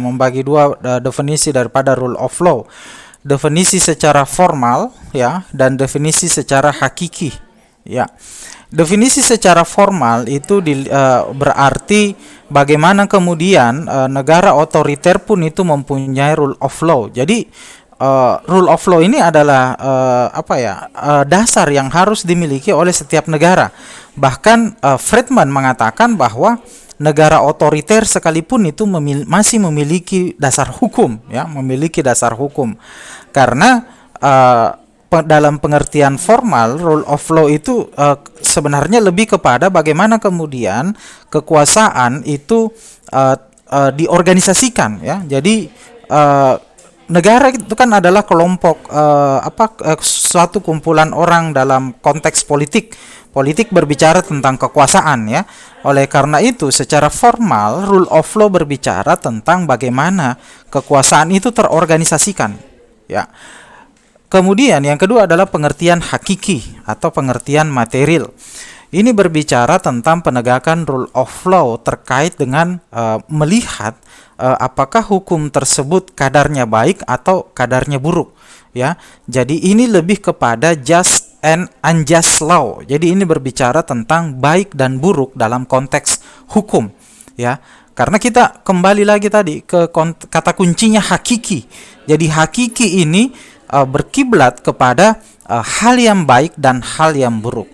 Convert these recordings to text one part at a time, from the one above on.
membagi dua definisi daripada rule of law. Definisi secara formal ya dan definisi secara hakiki ya. Definisi secara formal itu berarti bagaimana kemudian negara otoriter pun itu mempunyai rule of law. Jadi rule of law ini adalah dasar yang harus dimiliki oleh setiap negara. Bahkan Friedman mengatakan bahwa negara otoriter sekalipun itu masih memiliki dasar hukum ya, memiliki dasar hukum. Karena dalam pengertian formal rule of law itu sebenarnya lebih kepada bagaimana kemudian kekuasaan itu diorganisasikan ya. Jadi negara itu kan adalah kelompok suatu kumpulan orang dalam konteks politik. Politik berbicara tentang kekuasaan ya. Oleh karena itu secara formal rule of law berbicara tentang bagaimana kekuasaan itu terorganisasikan ya. Kemudian yang kedua adalah pengertian hakiki atau pengertian material. Ini berbicara tentang penegakan rule of law terkait dengan melihat apakah hukum tersebut kadarnya baik atau kadarnya buruk ya. Jadi ini lebih kepada just and unjust law. Jadi ini berbicara tentang baik dan buruk dalam konteks hukum ya. Karena kita kembali lagi tadi ke kata kuncinya hakiki. Jadi hakiki ini berkiblat kepada hal yang baik dan hal yang buruk.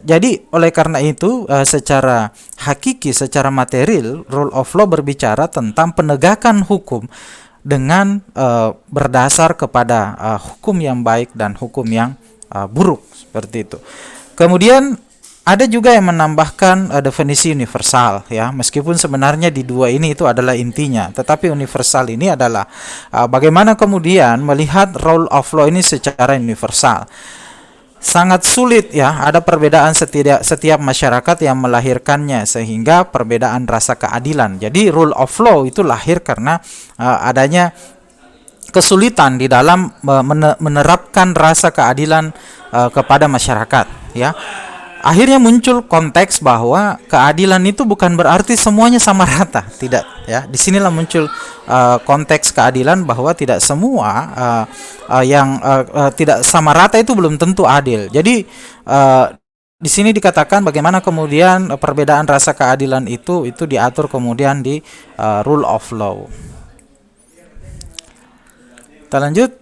Jadi oleh karena itu secara hakiki, secara material, rule of law berbicara tentang penegakan hukum dengan berdasar kepada hukum yang baik dan hukum yang buruk, seperti itu. Kemudian ada juga yang menambahkan definisi universal ya, meskipun sebenarnya di dua ini itu adalah intinya, tetapi universal ini adalah bagaimana kemudian melihat rule of law ini secara universal. Sangat sulit ya, ada perbedaan setiap masyarakat yang melahirkannya sehingga perbedaan rasa keadilan. Jadi rule of law itu lahir karena adanya kesulitan di dalam menerapkan rasa keadilan kepada masyarakat ya. Akhirnya muncul konteks bahwa keadilan itu bukan berarti semuanya sama rata, tidak ya. Disinilah muncul konteks keadilan bahwa tidak semua yang tidak sama rata itu belum tentu adil. Jadi di sini dikatakan bagaimana kemudian perbedaan rasa keadilan itu diatur kemudian di rule of law. Kita lanjut.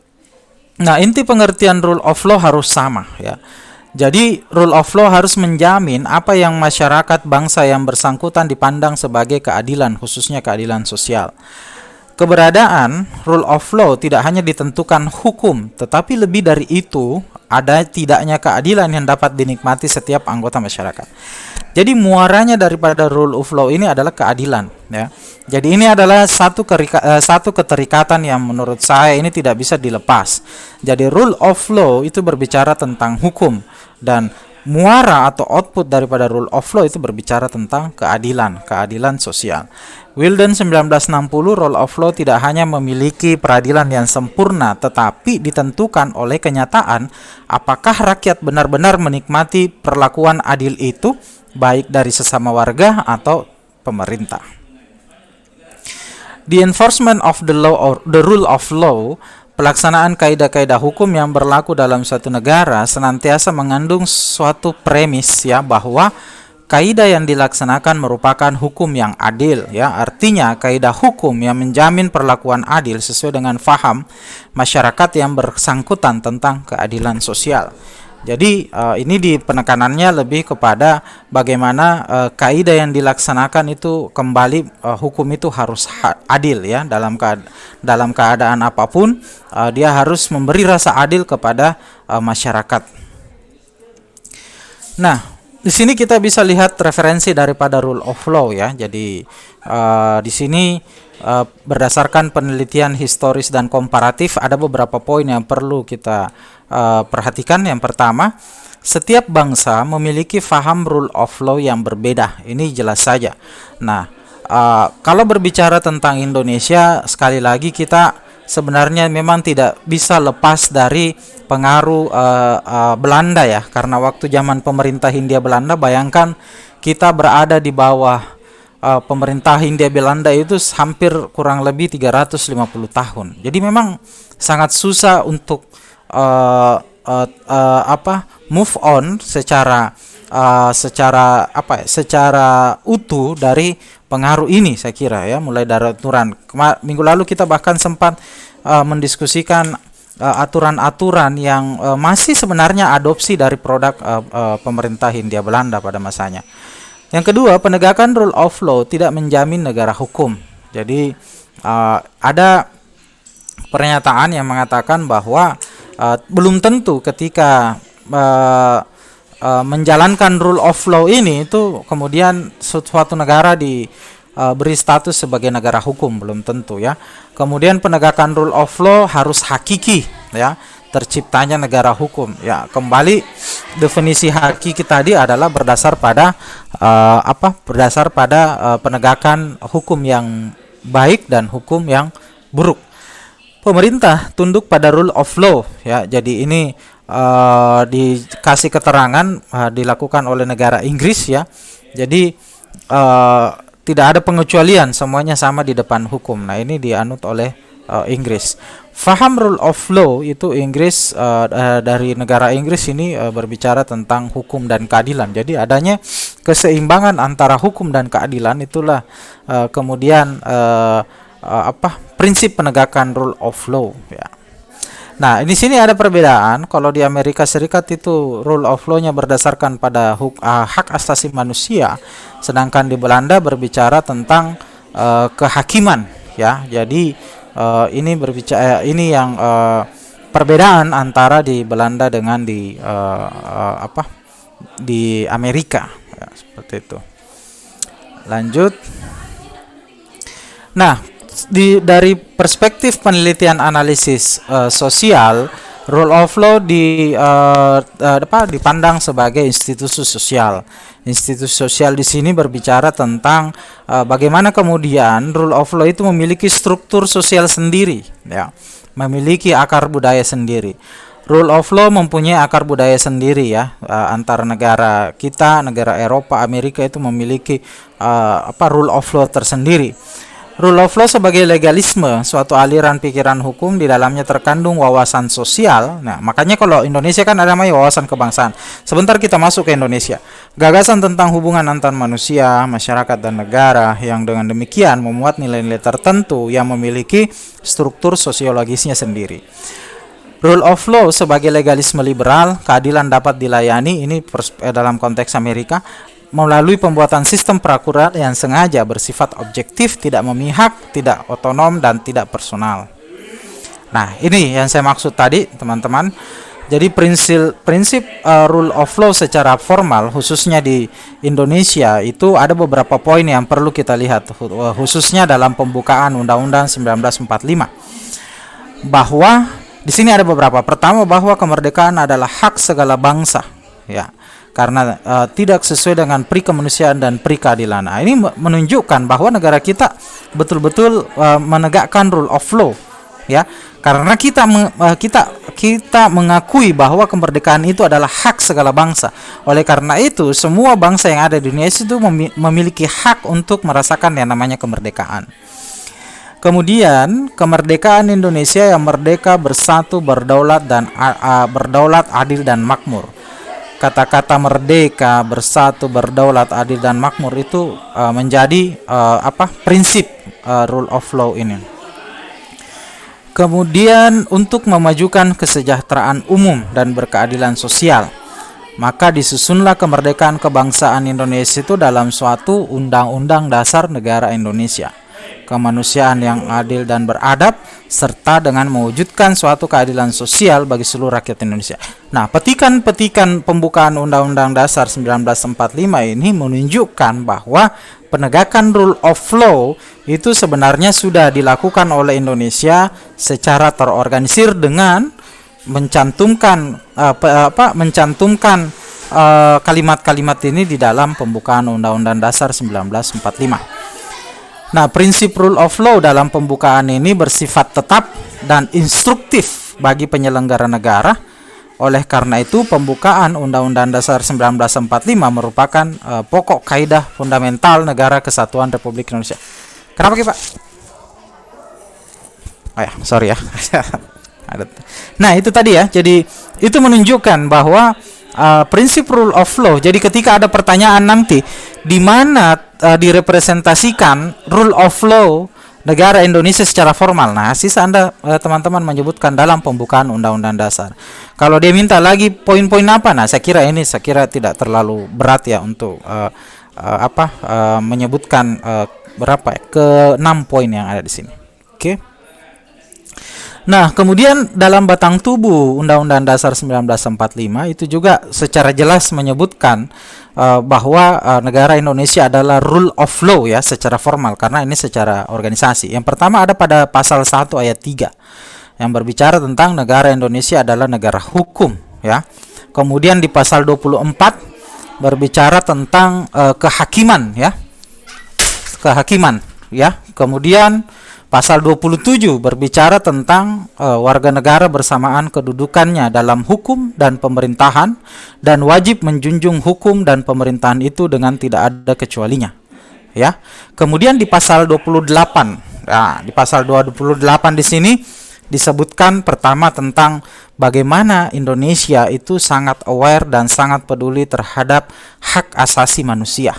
Nah, inti pengertian rule of law harus sama ya. Jadi rule of law harus menjamin apa yang masyarakat bangsa yang bersangkutan dipandang sebagai keadilan, khususnya keadilan sosial. Keberadaan rule of law tidak hanya ditentukan hukum, tetapi lebih dari itu ada tidaknya keadilan yang dapat dinikmati setiap anggota masyarakat. Jadi muaranya daripada rule of law ini adalah keadilan ya. Jadi ini adalah satu keterikatan yang menurut saya ini tidak bisa dilepas. Jadi rule of law itu berbicara tentang hukum dan muara atau output daripada rule of law itu berbicara tentang keadilan sosial. Wilden 1960, rule of law tidak hanya memiliki peradilan yang sempurna, tetapi ditentukan oleh kenyataan apakah rakyat benar-benar menikmati perlakuan adil itu, baik dari sesama warga atau pemerintah. The enforcement of the law or the rule of law, pelaksanaan kaidah-kaidah hukum yang berlaku dalam suatu negara senantiasa mengandung suatu premis ya, bahwa kaidah yang dilaksanakan merupakan hukum yang adil ya. Artinya kaidah hukum yang menjamin perlakuan adil sesuai dengan faham masyarakat yang bersangkutan tentang keadilan sosial. Jadi ini di penekanannya lebih kepada bagaimana kaidah yang dilaksanakan itu kembali hukum itu harus adil ya, dalam keadaan apapun dia harus memberi rasa adil kepada masyarakat. Nah, di sini kita bisa lihat referensi daripada rule of law ya. Jadi di sini berdasarkan penelitian historis dan komparatif ada beberapa poin yang perlu kita perhatikan. Yang pertama, setiap bangsa memiliki faham rule of law yang berbeda. Ini jelas saja. Nah, kalau berbicara tentang Indonesia, sekali lagi kita sebenarnya memang tidak bisa lepas dari pengaruh Belanda ya. Karena waktu zaman pemerintah Hindia Belanda, bayangkan kita berada di bawah pemerintah Hindia Belanda itu hampir kurang lebih 350 tahun. Jadi memang sangat susah untuk move on secara utuh dari pengaruh ini, saya kira ya, mulai dari aturan. Minggu lalu kita bahkan sempat mendiskusikan aturan-aturan yang masih sebenarnya adopsi dari produk pemerintah Hindia Belanda pada masanya. Yang kedua, penegakan rule of law tidak menjamin negara hukum. Jadi ada pernyataan yang mengatakan bahwa belum tentu ketika menjalankan rule of law ini itu kemudian suatu negara beri status sebagai negara hukum, belum tentu ya. Kemudian penegakan rule of law harus hakiki ya, terciptanya negara hukum ya. Kembali definisi hakiki tadi adalah berdasar pada penegakan hukum yang baik dan hukum yang buruk. Pemerintah tunduk pada rule of law ya. Jadi ini dikasih keterangan dilakukan oleh negara Inggris ya. Jadi tidak ada pengecualian, semuanya sama di depan hukum. Nah, ini dianut oleh Inggris. Faham rule of law itu Inggris, dari negara Inggris ini berbicara tentang hukum dan keadilan. Jadi adanya keseimbangan antara hukum dan keadilan itulah kemudian prinsip penegakan rule of law ya. Nah, di sini ada perbedaan. Kalau di Amerika Serikat itu rule of law-nya berdasarkan pada hak asasi manusia, sedangkan di Belanda berbicara tentang kehakiman ya. Jadi ini berbicara yang perbedaan antara di Belanda dengan di Amerika ya, seperti itu. Lanjut. Nah, dari perspektif penelitian analisis sosial, rule of law dipandang sebagai institusi sosial. Institusi sosial di sini berbicara tentang bagaimana kemudian rule of law itu memiliki struktur sosial sendiri, ya, memiliki akar budaya sendiri. Rule of law mempunyai akar budaya sendiri ya, antara negara kita, negara Eropa, Amerika itu memiliki rule of law tersendiri. Rule of law sebagai legalisme, suatu aliran pikiran hukum di dalamnya terkandung wawasan sosial. Nah, makanya kalau Indonesia kan ada namanya wawasan kebangsaan. Sebentar kita masuk ke Indonesia. Gagasan tentang hubungan antar manusia, masyarakat dan negara yang dengan demikian memuat nilai-nilai tertentu yang memiliki struktur sosiologisnya sendiri. Rule of law sebagai legalisme liberal, keadilan dapat dilayani, ini dalam konteks Amerika, melalui pembuatan sistem peraturan yang sengaja bersifat objektif, tidak memihak, tidak otonom, dan tidak personal. Nah, ini yang saya maksud tadi, teman-teman. Jadi prinsip rule of law secara formal, khususnya di Indonesia, itu ada beberapa poin yang perlu kita lihat, khususnya dalam pembukaan Undang-Undang 1945. Bahwa di sini ada beberapa. Pertama, bahwa kemerdekaan adalah hak segala bangsa, ya. Karena tidak sesuai dengan pri kemanusiaan dan pri keadilan. Nah, ini menunjukkan bahwa negara kita betul-betul menegakkan rule of law, ya. Karena kita mengakui bahwa kemerdekaan itu adalah hak segala bangsa. Oleh karena itu, semua bangsa yang ada di Indonesia itu memiliki hak untuk merasakan yang namanya kemerdekaan. Kemudian kemerdekaan Indonesia yang merdeka, bersatu, berdaulat, adil dan makmur. Kata-kata merdeka, bersatu, berdaulat, adil dan makmur itu menjadi prinsip rule of law ini. Kemudian untuk memajukan kesejahteraan umum dan berkeadilan sosial, maka disusunlah kemerdekaan kebangsaan Indonesia itu dalam suatu undang-undang dasar negara Indonesia. Kemanusiaan yang adil dan beradab, serta dengan mewujudkan suatu keadilan sosial bagi seluruh rakyat Indonesia. Nah, petikan pembukaan Undang-Undang Dasar 1945 ini menunjukkan bahwa penegakan rule of law itu sebenarnya sudah dilakukan oleh Indonesia secara terorganisir dengan mencantumkan kalimat-kalimat ini di dalam pembukaan Undang-Undang Dasar 1945. Nah, prinsip rule of law dalam pembukaan ini bersifat tetap dan instruktif bagi penyelenggara negara, Oleh karena itu, pembukaan Undang-Undang Dasar 1945 merupakan pokok kaidah fundamental Negara Kesatuan Republik Indonesia. Kenapa, Pak? Oh ya, sorry ya. Nah, itu tadi ya. Jadi, itu menunjukkan bahwa prinsip rule of law. Jadi, ketika ada pertanyaan nanti di mana direpresentasikan rule of law negara Indonesia secara formal. Nah, sisa Anda teman-teman menyebutkan dalam pembukaan Undang-Undang Dasar. Kalau dia minta lagi poin-poin apa? Nah, saya kira tidak terlalu berat ya untuk menyebutkan berapa ya? Ke 6 poin yang ada di sini. Oke. Nah, kemudian dalam batang tubuh Undang-Undang Dasar 1945 itu juga secara jelas menyebutkan bahwa negara Indonesia adalah rule of law ya secara formal, karena ini secara organisasi. Yang pertama ada pada pasal 1 ayat 3 yang berbicara tentang negara Indonesia adalah negara hukum ya. Kemudian di pasal 24 berbicara tentang kehakiman ya. Kehakiman ya. Kemudian pasal 27 berbicara tentang warga negara bersamaan kedudukannya dalam hukum dan pemerintahan dan wajib menjunjung hukum dan pemerintahan itu dengan tidak ada kecualinya. Ya. Kemudian di pasal 28. Nah, di pasal 28 di sini disebutkan pertama tentang bagaimana Indonesia itu sangat aware dan sangat peduli terhadap hak asasi manusia,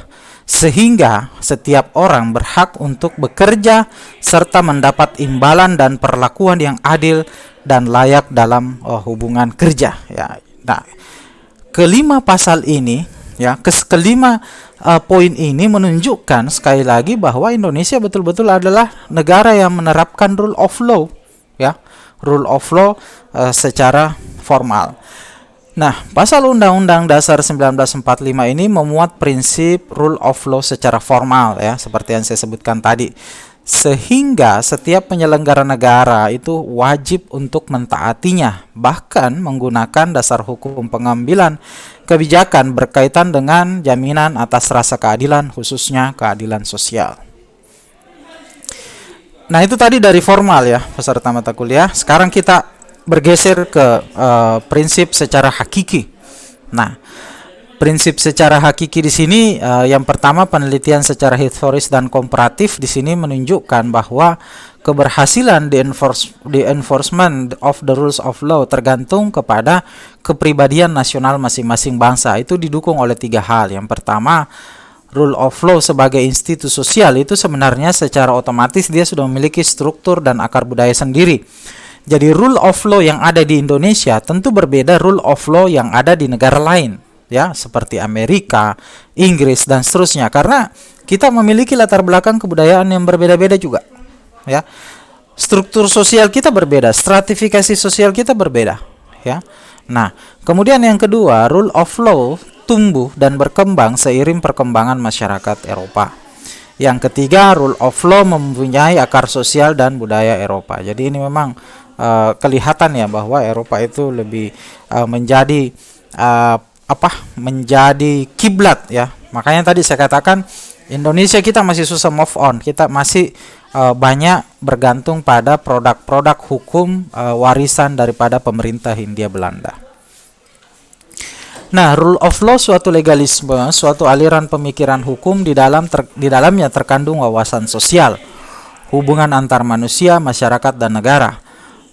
sehingga setiap orang berhak untuk bekerja serta mendapat imbalan dan perlakuan yang adil dan layak dalam hubungan kerja ya. Nah, kelima pasal ini ya, kelima poin ini menunjukkan sekali lagi bahwa Indonesia betul-betul adalah negara yang menerapkan rule of law ya, rule of law secara formal. Nah, pasal Undang-Undang Dasar 1945 ini memuat prinsip rule of law secara formal ya, seperti yang saya sebutkan tadi. Sehingga setiap penyelenggara negara itu wajib untuk mentaatinya, bahkan menggunakan dasar hukum pengambilan kebijakan berkaitan dengan jaminan atas rasa keadilan, khususnya keadilan sosial. Nah, itu tadi dari formal ya, peserta mata kuliah. Sekarang kita bergeser ke prinsip secara hakiki. Nah, prinsip secara hakiki di sini yang pertama, penelitian secara historis dan komparatif di sini menunjukkan bahwa keberhasilan di enforcement of the rules of law tergantung kepada kepribadian nasional masing-masing bangsa. Itu didukung oleh 3 hal. Yang pertama, rule of law sebagai institusi sosial itu sebenarnya secara otomatis dia sudah memiliki struktur dan akar budaya sendiri. Jadi rule of law yang ada di Indonesia tentu berbeda rule of law yang ada di negara lain ya, seperti Amerika, Inggris dan seterusnya, karena kita memiliki latar belakang kebudayaan yang berbeda-beda juga ya. Struktur sosial kita berbeda, stratifikasi sosial kita berbeda ya. Nah, kemudian yang kedua, rule of law tumbuh dan berkembang seiring perkembangan masyarakat Eropa. Yang ketiga, rule of law mempunyai akar sosial dan budaya Eropa. Jadi ini memang kelihatan ya bahwa Eropa itu lebih menjadi menjadi kiblat ya. Makanya tadi saya katakan Indonesia kita masih susah move on. Kita masih banyak bergantung pada produk-produk hukum warisan daripada pemerintah Hindia Belanda. Nah, rule of law suatu legalisme, suatu aliran pemikiran hukum di dalamnya terkandung wawasan sosial, hubungan antar manusia, masyarakat dan negara.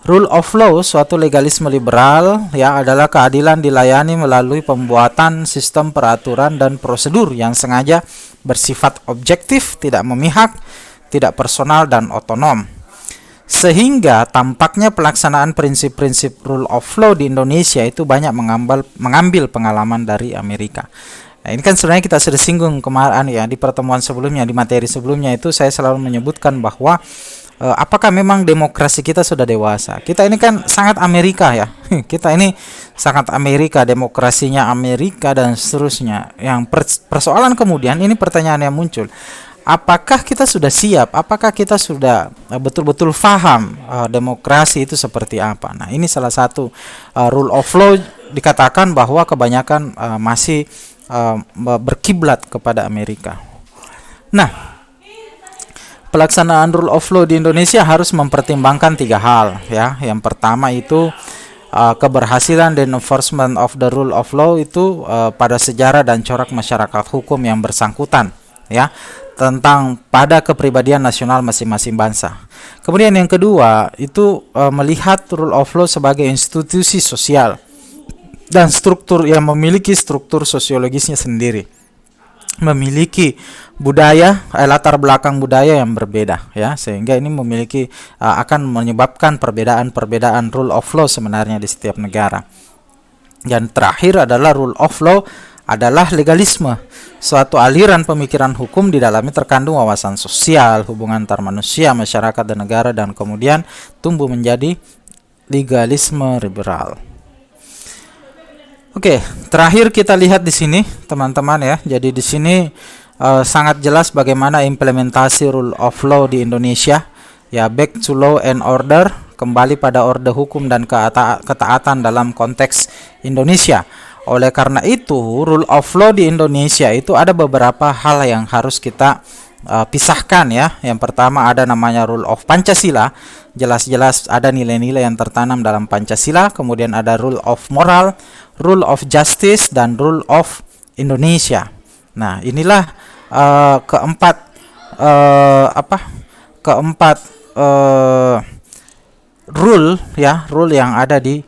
Rule of law suatu legalisme liberal ya adalah keadilan dilayani melalui pembuatan sistem peraturan dan prosedur yang sengaja bersifat objektif, tidak memihak, tidak personal dan otonom. Sehingga tampaknya pelaksanaan prinsip-prinsip rule of law di Indonesia itu banyak mengambil pengalaman dari Amerika. Nah, ini kan sebenarnya kita sudah singgung kemarin ya di pertemuan sebelumnya, di materi sebelumnya itu saya selalu menyebutkan bahwa apakah memang demokrasi kita sudah dewasa? Kita ini kan sangat Amerika ya. Kita ini sangat Amerika, demokrasinya Amerika dan seterusnya. Yang persoalan kemudian ini pertanyaan yang muncul. Apakah kita sudah siap? Apakah kita sudah betul-betul paham demokrasi itu seperti apa? Nah, ini salah satu rule of law dikatakan bahwa kebanyakan masih berkiblat kepada Amerika. Nah, pelaksanaan rule of law di Indonesia harus mempertimbangkan 3 hal ya. Yang pertama itu keberhasilan dan enforcement of the rule of law itu pada sejarah dan corak masyarakat hukum yang bersangkutan, ya, tentang pada kepribadian nasional masing-masing bangsa. Kemudian yang kedua itu melihat rule of law sebagai institusi sosial dan struktur yang memiliki struktur sosiologisnya sendiri, memiliki budaya, latar belakang budaya yang berbeda, ya, sehingga ini memiliki akan menyebabkan perbedaan-perbedaan rule of law sebenarnya di setiap negara. Dan terakhir adalah rule of law adalah legalisme, suatu aliran pemikiran hukum di dalamnya terkandung wawasan sosial, hubungan antar manusia, masyarakat dan negara, dan kemudian tumbuh menjadi legalisme liberal. Oke, terakhir kita lihat di sini, teman-teman, ya. Jadi di sini sangat jelas bagaimana implementasi rule of law di Indonesia, ya, back to law and order, kembali pada orde hukum dan ketaatan dalam konteks Indonesia. Oleh karena itu, rule of law di Indonesia itu ada beberapa hal yang harus kita pisahkan, ya. Yang pertama ada namanya rule of Pancasila, jelas-jelas ada nilai-nilai yang tertanam dalam Pancasila. Kemudian ada rule of moral, rule of justice, dan rule of Indonesia. Nah, inilah keempat rule, ya, rule yang ada di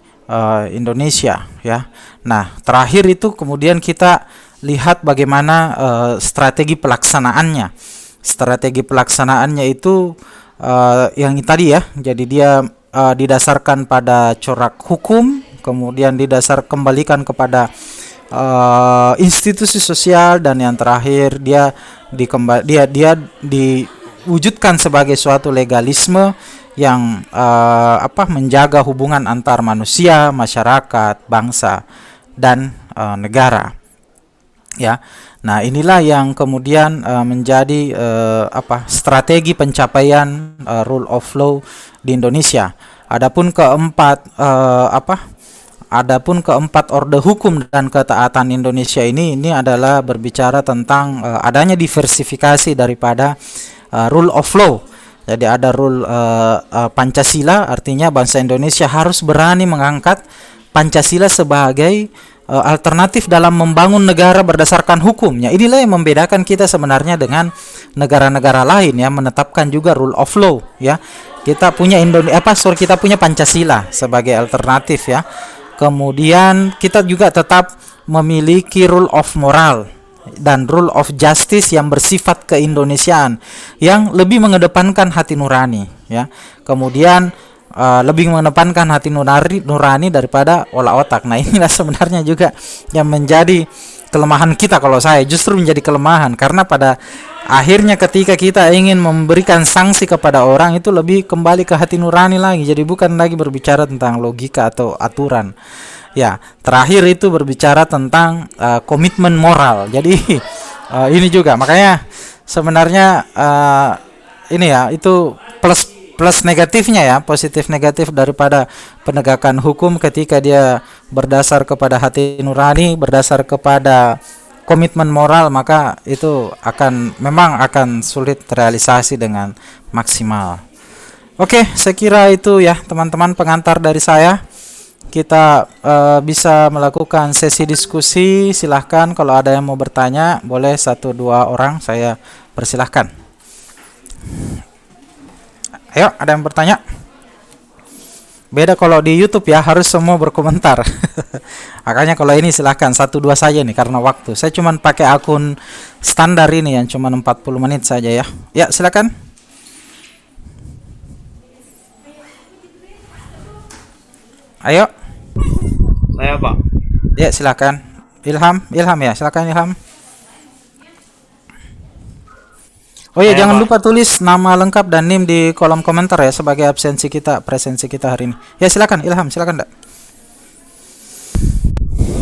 Indonesia, ya. Nah, terakhir itu kemudian kita lihat bagaimana strategi pelaksanaannya. Strategi pelaksanaannya itu yang tadi, ya. Jadi dia didasarkan pada corak hukum, kemudian kembalikan kepada institusi sosial, dan yang terakhir dia diwujudkan sebagai suatu legalisme yang menjaga hubungan antar manusia, masyarakat, bangsa, dan negara, ya. Nah, inilah yang kemudian menjadi strategi pencapaian rule of law di Indonesia. Adapun keempat orde hukum dan ketaatan Indonesia ini adalah berbicara tentang adanya diversifikasi daripada rule of law. Jadi ada rule Pancasila, artinya bangsa Indonesia harus berani mengangkat Pancasila sebagai alternatif dalam membangun negara berdasarkan hukumnya. Inilah yang membedakan kita sebenarnya dengan negara-negara lain, ya, menetapkan juga rule of law, ya. Kita punya kita punya Pancasila sebagai alternatif, ya. Kemudian kita juga tetap memiliki rule of moral dan rule of justice yang bersifat keindonesiaan, yang lebih mengedepankan hati nurani, ya. Kemudian lebih mengedepankan hati nurani daripada olah otak. Nah, inilah sebenarnya juga yang menjadi kelemahan kita. Kalau saya justru menjadi kelemahan, karena pada akhirnya ketika kita ingin memberikan sanksi kepada orang itu lebih kembali ke hati nurani lagi. Jadi bukan lagi berbicara tentang logika atau aturan. Ya, terakhir itu berbicara tentang komitmen moral. Jadi ini juga makanya sebenarnya ini, ya, itu plus negatifnya, ya, positif negatif daripada penegakan hukum ketika dia berdasar kepada hati nurani, berdasar kepada komitmen moral, maka itu memang akan sulit terrealisasi dengan maksimal. Oke, saya kira itu, ya, teman-teman, pengantar dari saya. Kita bisa melakukan sesi diskusi. Silahkan kalau ada yang mau bertanya, boleh 1-2 orang, saya persilahkan. Ayo, ada yang bertanya? Beda kalau di YouTube, ya, harus semua berkomentar. Makanya kalau ini silahkan 1-2 saja nih karena waktu. Saya cuma pakai akun standar ini yang cuma 40 menit saja, ya. Ya, silakan. Ayo. Saya, Pak. Ya, silakan. Ilham, ya, silakan Ilham. Oh ya, jangan lupa tulis nama lengkap dan NIM di kolom komentar, ya, sebagai presensi kita hari ini. Ya, silakan Ilham, silakan, Dak.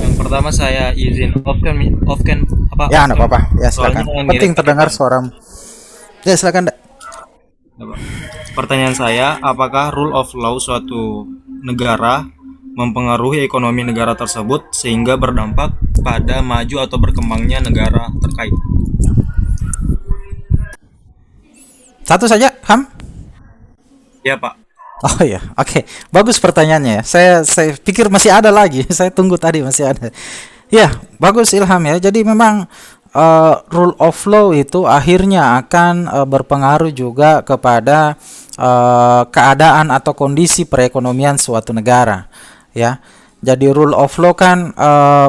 Yang pertama saya izin off-cam apa? Ya, enggak apa-apa. Ya, silakan. Penting terdengar suara. Ya, silakan, Dak. Pertanyaan saya, apakah rule of law suatu negara mempengaruhi ekonomi negara tersebut sehingga berdampak pada maju atau berkembangnya negara terkait? Satu saja, Ham? Ya, Pak. Oh ya, oke. Bagus pertanyaannya ya. Saya pikir masih ada lagi. Saya tunggu tadi masih ada. Ya, bagus Ilham ya. Jadi memang rule of law itu akhirnya akan berpengaruh juga kepada keadaan atau kondisi perekonomian suatu negara, ya. Jadi rule of law kan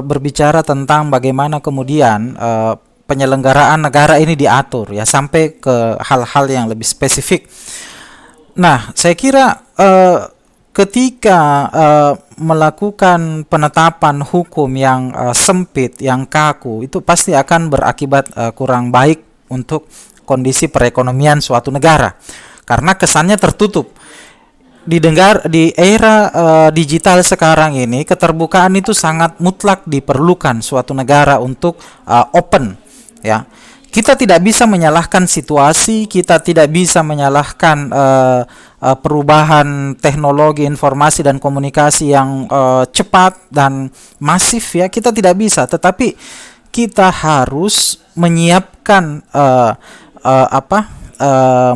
berbicara tentang bagaimana kemudian penyelenggaraan negara ini diatur ya sampai ke hal-hal yang lebih spesifik. Nah, saya kira ketika melakukan penetapan hukum yang sempit, yang kaku, itu pasti akan berakibat kurang baik untuk kondisi perekonomian suatu negara, karena kesannya tertutup. Di era digital sekarang ini, keterbukaan itu sangat mutlak diperlukan suatu negara untuk open, ya. Kita tidak bisa menyalahkan situasi, kita tidak bisa menyalahkan perubahan teknologi informasi dan komunikasi yang cepat dan masif ya. Kita tidak bisa, tetapi kita harus menyiapkan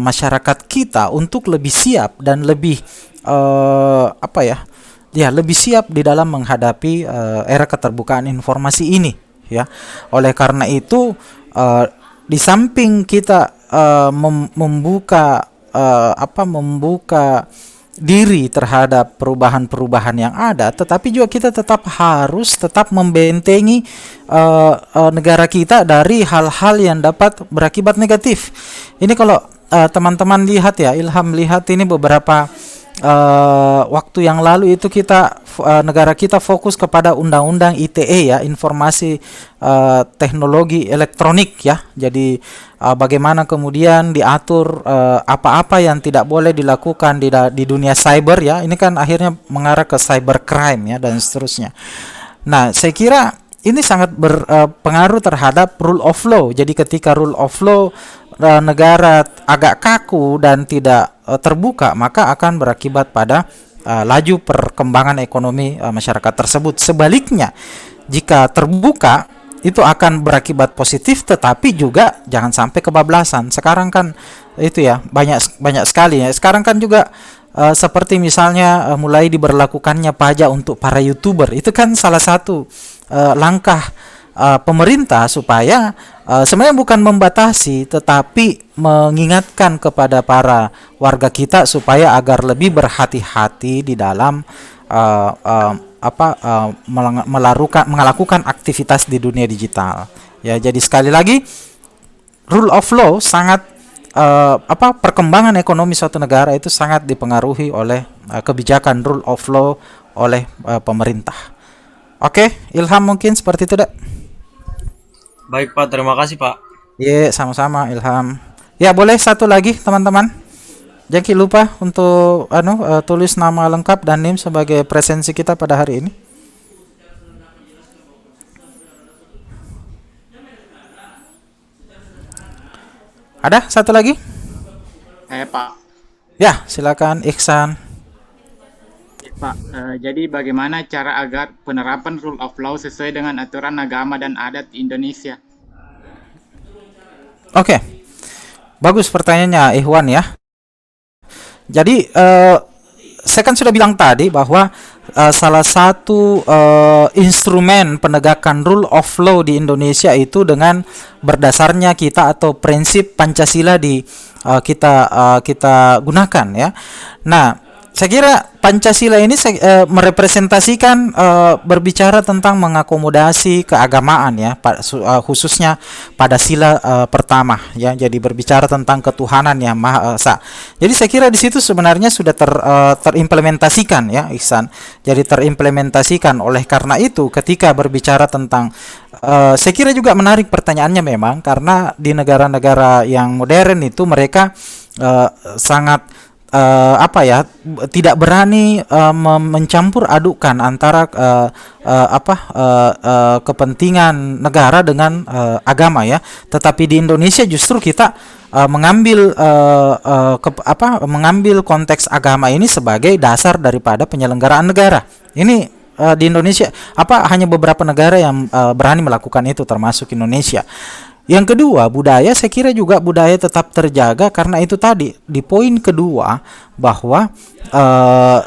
masyarakat kita untuk lebih siap dan lebih lebih siap di dalam menghadapi era keterbukaan informasi ini ya. Oleh karena itu di samping kita membuka diri terhadap perubahan-perubahan yang ada, tetapi juga kita tetap membentengi negara kita dari hal-hal yang dapat berakibat negatif. Ini kalau teman-teman lihat ya, Ilham lihat ini beberapa waktu yang lalu itu negara kita fokus kepada undang-undang ITE ya, informasi teknologi elektronik ya. Jadi bagaimana kemudian diatur apa-apa yang tidak boleh dilakukan di dunia cyber ya. Ini kan akhirnya mengarah ke cybercrime ya dan seterusnya. Nah, saya kira ini sangat berpengaruh terhadap rule of law. Jadi ketika rule of law negara agak kaku dan tidak terbuka, maka akan berakibat pada laju perkembangan ekonomi masyarakat tersebut. Sebaliknya, jika terbuka itu akan berakibat positif, tetapi juga jangan sampai kebablasan. Sekarang kan itu ya banyak sekali ya. Sekarang kan juga seperti misalnya mulai diberlakukannya pajak untuk para YouTuber. Itu kan salah satu langkah pemerintah supaya sebenarnya bukan membatasi, tetapi mengingatkan kepada para warga kita supaya agar lebih berhati-hati di dalam melakukan aktivitas di dunia digital. Ya, jadi sekali lagi rule of law sangat perkembangan ekonomi suatu negara itu sangat dipengaruhi oleh kebijakan rule of law oleh pemerintah. Oke, Ilham mungkin seperti itu, Dak. Baik Pak, terima kasih Pak. Iya, sama-sama Ilham. Ya, boleh satu lagi teman-teman. Jangan lupa untuk tulis nama lengkap dan NIM sebagai presensi kita pada hari ini. Ada satu lagi? Pak. Ya, silakan Ihsan. Pak, jadi bagaimana cara agar penerapan rule of law sesuai dengan aturan agama dan adat di Indonesia? Oke, bagus pertanyaannya Ikhwan ya. Jadi saya kan sudah bilang tadi bahwa salah satu instrumen penegakan rule of law di Indonesia itu dengan berdasarnya kita atau prinsip Pancasila kita gunakan ya. Nah, saya kira Pancasila ini merepresentasikan berbicara tentang mengakomodasi keagamaan ya, khususnya pada sila pertama ya. Jadi berbicara tentang ketuhanan yang Maha Esa. Jadi saya kira di situ sebenarnya sudah terimplementasikan ya, Ihsan. Jadi terimplementasikan. Oleh karena itu ketika berbicara tentang saya kira juga menarik pertanyaannya memang, karena di negara-negara yang modern itu mereka sangat tidak berani mencampur adukan antara kepentingan negara dengan agama ya. Tetapi di Indonesia justru kita mengambil konteks agama ini sebagai dasar daripada penyelenggaraan negara. Ini di Indonesia hanya beberapa negara yang berani melakukan itu, termasuk Indonesia. Yang kedua, budaya, saya kira juga budaya tetap terjaga karena itu tadi di poin kedua bahwa eh,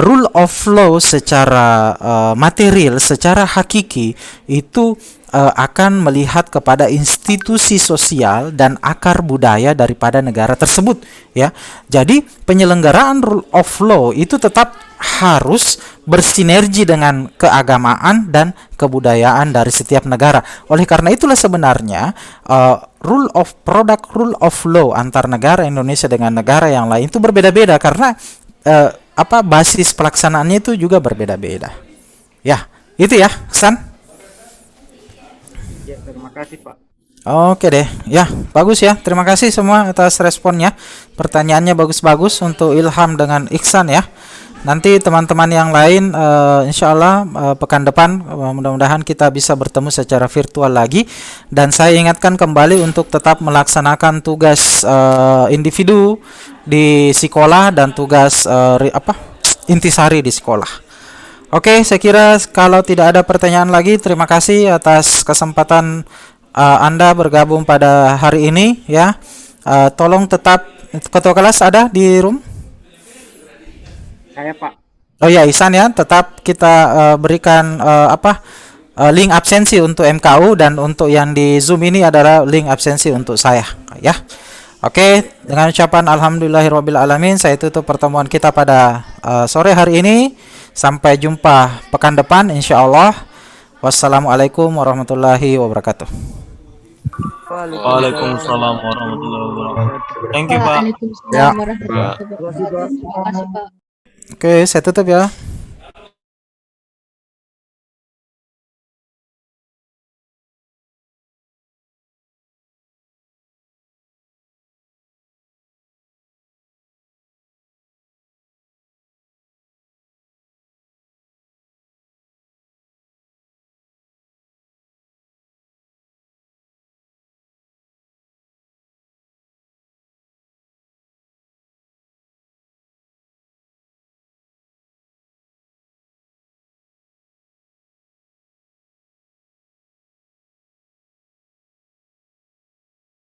rule of law secara material, secara hakiki itu akan melihat kepada institusi sosial dan akar budaya daripada negara tersebut, ya. Jadi penyelenggaraan rule of law itu tetap harus bersinergi dengan keagamaan dan kebudayaan dari setiap negara. Oleh karena itulah sebenarnya rule of law antar negara Indonesia dengan negara yang lain itu berbeda-beda karena basis pelaksanaannya itu juga berbeda-beda. Ya, itu ya, San. Ya, terima kasih Pak. Oke deh, ya bagus ya. Terima kasih semua atas responnya. Pertanyaannya bagus-bagus untuk Ilham dengan Iksan ya. Nanti teman-teman yang lain, insya Allah pekan depan mudah-mudahan kita bisa bertemu secara virtual lagi. Dan saya ingatkan kembali untuk tetap melaksanakan tugas individu di sekolah dan tugas intisari di sekolah. Oke, saya kira kalau tidak ada pertanyaan lagi, terima kasih atas kesempatan Anda bergabung pada hari ini ya. Tolong tetap ketua kelas ada di room. Saya Pak. Oh ya, Ihsan ya, tetap kita berikan link absensi untuk MKU dan untuk yang di Zoom ini adalah link absensi untuk saya ya. Oke, dengan ucapan alhamdulillahirabbil alamin saya tutup pertemuan kita pada sore hari ini. Sampai jumpa pekan depan insyaallah. Wassalamualaikum warahmatullahi wabarakatuh. Waalaikumsalam warahmatullahi wabarakatuh. Thank you, Pak. Waalaikumsalam Ya. warahmatullahi wabarakatuh. Terima kasih, Pak. Oke, saya tutup ya.